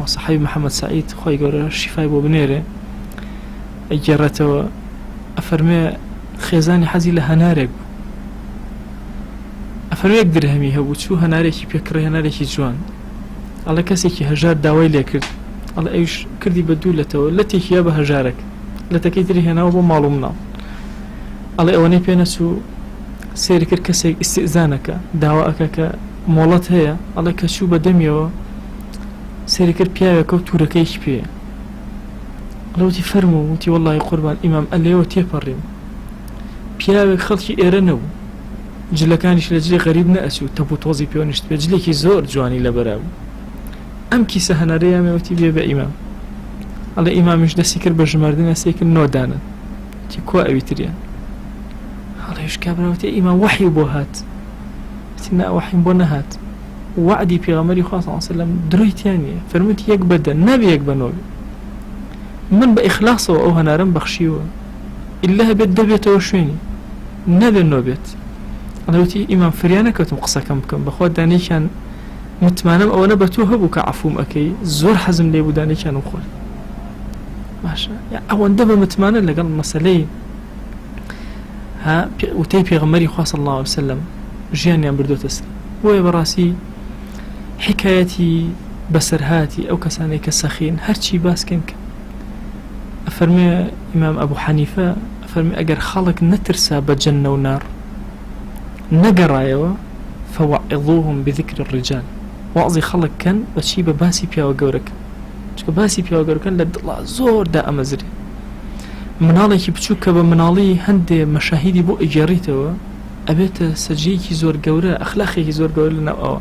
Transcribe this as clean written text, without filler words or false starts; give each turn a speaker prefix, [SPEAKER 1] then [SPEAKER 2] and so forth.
[SPEAKER 1] صحابي محمد سعيد خوي قال شفاي بو بنيره اجرته افرمي خيزاني حزي لها نارك افرمي يقدر همي هبو شو هناريكي بيكره هناريكي جوان على كسيكي هجار داوي لي كرد على ايش كردي بدولته التي هي بهجارك لتكيتري هنا وبو معلومنا على اوني بينسو سير كر كسي استئذانك دعواك مولات هي على كشو بدميو سير كر بيا كوتوركيش بيه لو تفرموا انتي والله قربان امام اللي تيبرم بيا خلشي ايرنو جلكانش لجلي غريب ناسو تبو توزي بيونشت بجليكي زور جواني لبراو ام كي سهنا ريامي وتي بيه بامام على امامش دسي كر بجمردنا سيكل نو دانا تي كوا اويتريان على ايش كابراوتي امام وحي بوهات تنا وحي بونهات وعدي بيغمري خاص صلى الله عليه وسلم درويتيانية فرمت يك بدن نبي يك بنوبي من بإخلاصه أو هنارم بخشيوه إلا بدبيت وشويني نبي النوبيت أنا وتي إمام فريانة كنت مقصة كم بخوات داني كان متمانم أو أنا بتوه بوك عفوم أكي زور حزم لي بداني كان مخول ماشا يعني أو أندب متمانا لقل مسألة ها وتي بيغمري خاص صلى الله عليه وسلم جياني أم بردو تسلم وي براسي حكايتي بسرهاتي أو كساني كسخين هرشي باس كنك أفرمي إمام أبو حنيفة أفرمي أجر خلق نترسى بجنة ونار نقرايوا فوعظوهم بذكر الرجال وعظي خلق كان بشي باسي بيا وقورك باسي بيا وقورك لدلا زور دا أمزري منالي كي بتشوك بمنالي هندي مشاهدي بو إجاريته أبيت سجيكي زور قورة أخلاقي زور قورة لنا